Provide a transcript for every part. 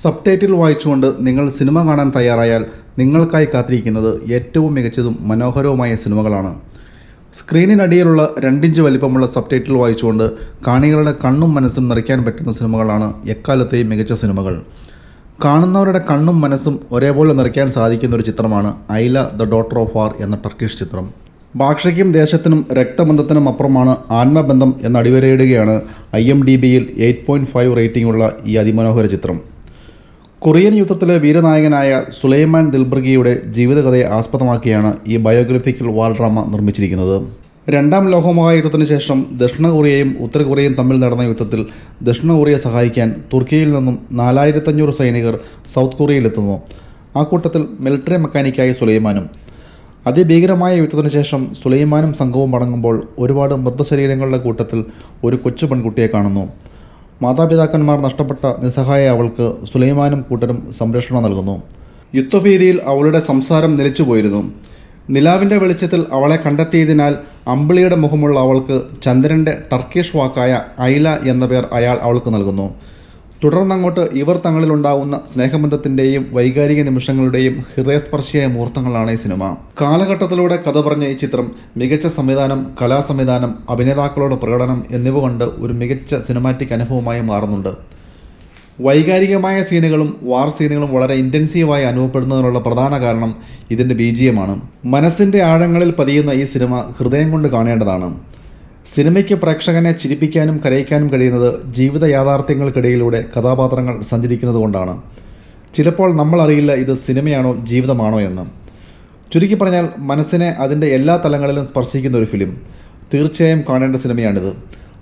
Subtitle വായിച്ചുകൊണ്ട് നിങ്ങൾ cinema കാണാൻ തയ്യാറായാൽ നിങ്ങൾക്കായി കാത്തിരിക്കുന്നത് ഏറ്റവും മികച്ചതും മനോഹരവുമായ സിനിമകളാണ്. സ്ക്രീനിനടിയിലുള്ള 2 ഇഞ്ച് വലിപ്പമുള്ള സബ്ടൈറ്റിൽ വായിച്ചുകൊണ്ട് കാണികളുടെ കണ്ണും മനസ്സും നിറയ്ക്കാൻ പറ്റുന്ന സിനിമകളാണ് എക്കാലത്തെയും മികച്ച സിനിമകൾ. കാണുന്നവരുടെ കണ്ണും മനസ്സും ഒരേപോലെ നിറയ്ക്കാൻ സാധിക്കുന്ന ഒരു ചിത്രമാണ് ഐല ദ ഡോട്ടർ ഓഫ് വാർ എന്ന ടർക്കിഷ് ചിത്രം. ഭാഷയ്ക്കും ദേശത്തിനും രക്തബന്ധത്തിനും അപ്പുറമാണ് ആത്മബന്ധം എന്ന അടിവരയിടുകയാണ് IMDbയിൽ 8.5 റേറ്റിംഗുള്ള ഈ അതിമനോഹര ചിത്രം. കൊറിയൻ യുദ്ധത്തിലെ വീരനായകനായ സുലൈമാൻ ദിൽബർഗിയുടെ ജീവിതകഥയെ ആസ്പദമാക്കിയാണ് ഈ ബയോഗ്രഫിക്കൽ വാർ ഡ്രാമ നിർമ്മിച്ചിരിക്കുന്നത്. രണ്ടാം ലോകമഹായുദ്ധത്തിന് ശേഷം ദക്ഷിണ കൊറിയയും ഉത്തര കൊറിയയും തമ്മിൽ നടന്ന യുദ്ധത്തിൽ ദക്ഷിണ കൊറിയ സഹായിക്കാൻ തുർക്കിയിൽ നിന്നും 4500 സൈനികർ സൗത്ത് കൊറിയയിലെത്തുന്നു. ആ കൂട്ടത്തിൽ മിലിറ്ററി മെക്കാനിക്കായി സുലൈമാനും. അതിഭീകരമായ യുദ്ധത്തിന് ശേഷം സുലൈമാനും സംഘവും മടങ്ങുമ്പോൾ ഒരുപാട് മൃതശരീരങ്ങളുടെ കൂട്ടത്തിൽ ഒരു കൊച്ചു പെൺകുട്ടിയെ കാണുന്നു. മാതാപിതാക്കന്മാർ നഷ്ടപ്പെട്ട നിസ്സഹായ അവൾക്ക് സുലൈമാനും കൂട്ടരും സംരക്ഷണം നൽകുന്നു. യുദ്ധഭീതിയിൽ അവളുടെ സംസാരം നിലച്ചുപോയിരുന്നു. നിലാവിൻ്റെ വെളിച്ചത്തിൽ അവളെ കണ്ടെത്തിയതിനാൽ അമ്പിളിയുടെ മുഖമുള്ള അവൾക്ക് ചന്ദ്രൻ്റെ ടർക്കിഷ് വാക്കായ ഐല എന്ന പേർ അയാൾ അവൾക്ക് നൽകുന്നു. തുടർന്നങ്ങോട്ട് ഇവർ തങ്ങളിലുണ്ടാവുന്ന സ്നേഹബന്ധത്തിൻ്റെയും വൈകാരിക നിമിഷങ്ങളുടെയും ഹൃദയസ്പർശിയായ മുഹൂർത്തങ്ങളാണ് ഈ സിനിമ. കാലഘട്ടത്തിലൂടെ കഥ പറഞ്ഞ ഈ ചിത്രം മികച്ച സംവിധാനം, കലാസംവിധാനം, അഭിനേതാക്കളുടെ പ്രകടനം എന്നിവ കൊണ്ട് ഒരു മികച്ച സിനിമാറ്റിക് അനുഭവമായി മാറുന്നുണ്ട്. വൈകാരികമായ സീനുകളും വാർ സീനുകളും വളരെ ഇൻറ്റൻസീവായി അനുഭവപ്പെടുന്നതിനുള്ള പ്രധാന കാരണം ഇതിൻ്റെ BGMമാണ്. മനസ്സിൻ്റെ ആഴങ്ങളിൽ പതിയുന്ന ഈ സിനിമ ഹൃദയം കൊണ്ട് കാണേണ്ടതാണ്. സിനിമയ്ക്ക് പ്രേക്ഷകനെ ചിരിപ്പിക്കാനും കരയിക്കാനും കഴിയുന്നത് ജീവിത യാഥാർത്ഥ്യങ്ങൾക്കിടയിലൂടെ കഥാപാത്രങ്ങൾ സഞ്ചരിക്കുന്നത് കൊണ്ടാണ്. ചിലപ്പോൾ നമ്മൾ അറിയില്ല ഇത് സിനിമയാണോ ജീവിതമാണോ എന്ന്. ചുരുക്കി പറഞ്ഞാൽ മനസ്സിനെ അതിൻ്റെ എല്ലാ തലങ്ങളിലും സ്പർശിക്കുന്ന ഒരു ഫിലിം. തീർച്ചയായും കാണേണ്ട സിനിമയാണിത്.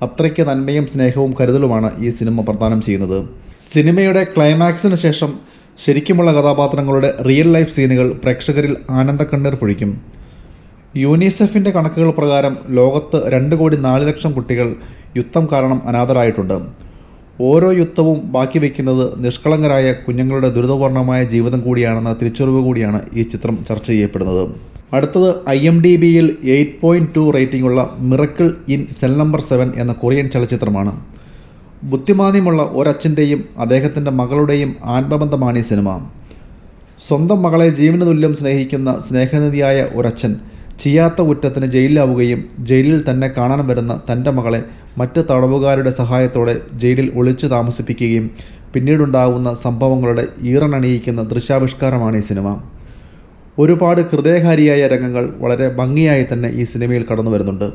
അത്രയ്ക്ക് നന്മയും സ്നേഹവും കരുതലുമാണ് ഈ സിനിമ പ്രദാനം ചെയ്യുന്നത്. സിനിമയുടെ ക്ലൈമാക്സിന് ശേഷം ശരിക്കുമുള്ള കഥാപാത്രങ്ങളുടെ റിയൽ ലൈഫ് സീനുകൾ പ്രേക്ഷകരിൽ ആനന്ദക്കണ്ണീർ പൊഴിക്കും. യൂണിസെഫിൻ്റെ കണക്കുകൾ പ്രകാരം ലോകത്ത് 2,04,00,000 കുട്ടികൾ യുദ്ധം കാരണം അനാഥരായിട്ടുണ്ട്. ഓരോ യുദ്ധവും ബാക്കി വയ്ക്കുന്നത് നിഷ്കളങ്കരായ കുഞ്ഞുങ്ങളുടെ ദുരിതപൂർണമായ ജീവിതം കൂടിയാണെന്ന തിരിച്ചറിവ് കൂടിയാണ് ഈ ചിത്രം ചർച്ച ചെയ്യപ്പെടുന്നത്. അടുത്തത് IMDbയിൽ 8.2 റേറ്റിംഗുള്ള മിറക്കിൾ ഇൻ സെൽ നമ്പർ 7 എന്ന കൊറിയൻ ചലച്ചിത്രമാണ്. ബുദ്ധിമാന്ദ്യമുള്ള ഒരച്ഛൻ്റെയും അദ്ദേഹത്തിൻ്റെ മകളുടെയും ആത്മബന്ധമാണ് ഈ സിനിമ. സ്വന്തം മകളെ ജീവന് തുല്യം സ്നേഹിക്കുന്ന സ്നേഹനിധിയായ ഒരച്ഛൻ ചെയ്യാത്ത കുറ്റത്തിന് ജയിലിലാവുകയും ജയിലിൽ തന്നെ കാണാൻ വരുന്ന തൻ്റെ മകളെ മറ്റ് തടവുകാരുടെ സഹായത്തോടെ ജയിലിൽ ഒളിച്ചു താമസിപ്പിക്കുകയും പിന്നീടുണ്ടാകുന്ന സംഭവങ്ങളുടെ ഈറനണിയിക്കുന്ന ദൃശ്യാവിഷ്കാരമാണ് ഈ സിനിമ. ഒരുപാട് ഹൃദയഹാരിയായ രംഗങ്ങൾ വളരെ ഭംഗിയായി തന്നെ ഈ സിനിമയിൽ കടന്നു വരുന്നുണ്ട്.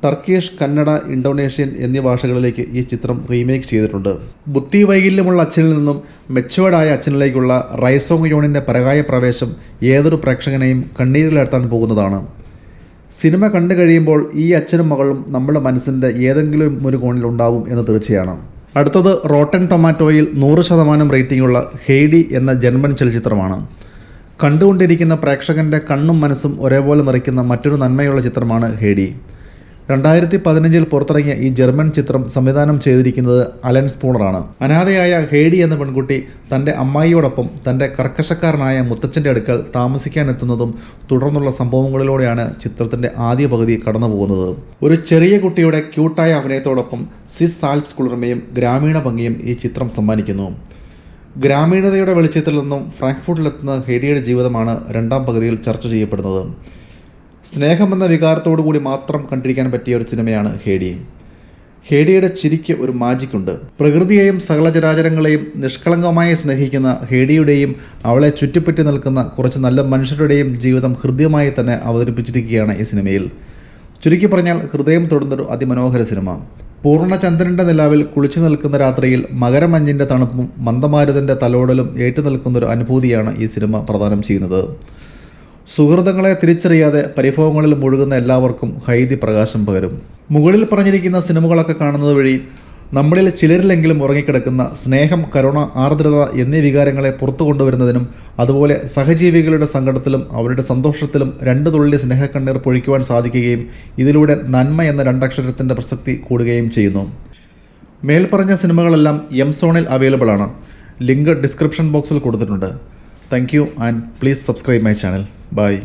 ടർക്കിഷ്, കന്നഡ, ഇന്തോനേഷ്യൻ എന്നീ ഭാഷകളിലേക്ക് ഈ ചിത്രം റീമേക്ക് ചെയ്തിട്ടുണ്ട്. ബുദ്ധി വൈകല്യമുള്ള അച്ഛനിൽ നിന്നും മെച്ചുവേർഡായ അച്ഛനിലേക്കുള്ള റൈസോങ് യോണിൻ്റെ പരകായ പ്രവേശം ഏതൊരു പ്രേക്ഷകനെയും കണ്ണീരിലെത്താൻ പോകുന്നതാണ്. സിനിമ കണ്ടു കഴിയുമ്പോൾ ഈ അച്ഛനും മകളും നമ്മുടെ മനസ്സിൻ്റെ ഏതെങ്കിലും ഒരു കോണിൽ ഉണ്ടാവും എന്ന് തീർച്ചയാണ്. അടുത്തത് റോട്ടൻ ടൊമാറ്റോയിൽ 100% റേറ്റിംഗുള്ള ഹെയ്ഡി എന്ന ജർമ്മൻ ചലച്ചിത്രമാണ്. കണ്ടുകൊണ്ടിരിക്കുന്ന പ്രേക്ഷകൻ്റെ കണ്ണും മനസ്സും ഒരേപോലെ നിറയ്ക്കുന്ന മറ്റൊരു നന്മയുള്ള ചിത്രമാണ് ഹെയ്ഡി. 2015 പുറത്തിറങ്ങിയ ഈ ജർമ്മൻ ചിത്രം സംവിധാനം ചെയ്തിരിക്കുന്നത് അലൻ സ്പൂണറാണ്. അനാഥയായ ഹെയ്ഡി എന്ന പെൺകുട്ടി തൻ്റെ അമ്മായിയോടൊപ്പം തൻ്റെ കർക്കശക്കാരനായ മുത്തച്ഛൻ്റെ അടുക്കൽ താമസിക്കാനെത്തുന്നതും തുടർന്നുള്ള സംഭവങ്ങളിലൂടെയാണ് ചിത്രത്തിൻ്റെ ആദ്യ പകുതി കടന്നു പോകുന്നത്. ഒരു ചെറിയ കുട്ടിയുടെ ക്യൂട്ടായ അഭിനയത്തോടൊപ്പം സ്വിസ് ആൽപ്സ് കുളിർമയും ഗ്രാമീണ ഭംഗിയും ഈ ചിത്രം സമ്മാനിക്കുന്നു. ഗ്രാമീണതയുടെ വെളിച്ചത്തിൽ നിന്നും ഫ്രാങ്ക്ഫർട്ടിലെത്തുന്ന ഹെയ്ഡിയുടെ ജീവിതമാണ് രണ്ടാം പകുതിയിൽ ചർച്ച ചെയ്യപ്പെടുന്നത്. സ്നേഹമെന്ന വികാരത്തോടു കൂടി മാത്രം കണ്ടിരിക്കാൻ പറ്റിയ ഒരു സിനിമയാണ് ഹെയ്ഡി. ഹെയ്ഡിയുടെ ചിരിക്ക് ഒരു മാജിക്കുണ്ട്. പ്രകൃതിയെയും സകലചരാചരങ്ങളെയും നിഷ്കളങ്കമായി സ്നേഹിക്കുന്ന ഹെയ്ഡിയുടെയും അവളെ ചുറ്റിപ്പറ്റി നിൽക്കുന്ന കുറച്ച് നല്ല മനുഷ്യരുടെയും ജീവിതം ഹൃദ്യമായി തന്നെ അവതരിപ്പിച്ചിരിക്കുകയാണ് ഈ സിനിമയിൽ. ചുരുക്കി പറഞ്ഞാൽ ഹൃദയം തൊടുന്നൊരു അതിമനോഹര സിനിമ. പൂർണ്ണചന്ദ്രൻ്റെ നിലാവിൽ കുളിച്ചു നിൽക്കുന്ന രാത്രിയിൽ മകരമഞ്ഞിൻ്റെ തണുപ്പും മന്ദമാരുതൻ്റെ തലോടലും ഏറ്റുനിൽക്കുന്നൊരു അനുഭൂതിയാണ് ഈ സിനിമ പ്രദാനം ചെയ്യുന്നത്. സുഹൃത്തുക്കളെ തിരിച്ചറിയാതെ പരിഭവങ്ങളിൽ മുഴുകുന്ന എല്ലാവർക്കും ഹൈദി പ്രകാശം പകരും. മുകളിൽ പറഞ്ഞിരിക്കുന്ന സിനിമകളൊക്കെ കാണുന്നത് വഴി നമ്മളിൽ ചിലരിലെങ്കിലും ഉറങ്ങിക്കിടക്കുന്ന സ്നേഹം, കരുണ, ആർദ്രത എന്നീ വികാരങ്ങളെ പുറത്തു കൊണ്ടുവരുന്നതിനും അതുപോലെ സഹജീവികളുടെ സങ്കടത്തിലും അവരുടെ സന്തോഷത്തിലും 2 തുള്ളി സ്നേഹക്കണ്ണീർ പൊഴിക്കുവാൻ സാധിക്കുകയും ഇതിലൂടെ നന്മ എന്ന 2 അക്ഷരത്തിൻ്റെ പ്രസക്തി കൂടുകയും ചെയ്യുന്നു. മേൽപ്പറഞ്ഞ സിനിമകളെല്ലാം എംസോണിൽ അവൈലബിൾ ആണ്. ലിങ്ക് ഡിസ്ക്രിപ്ഷൻ ബോക്സിൽ കൊടുത്തിട്ടുണ്ട്. Thank you and please subscribe my channel. Bye.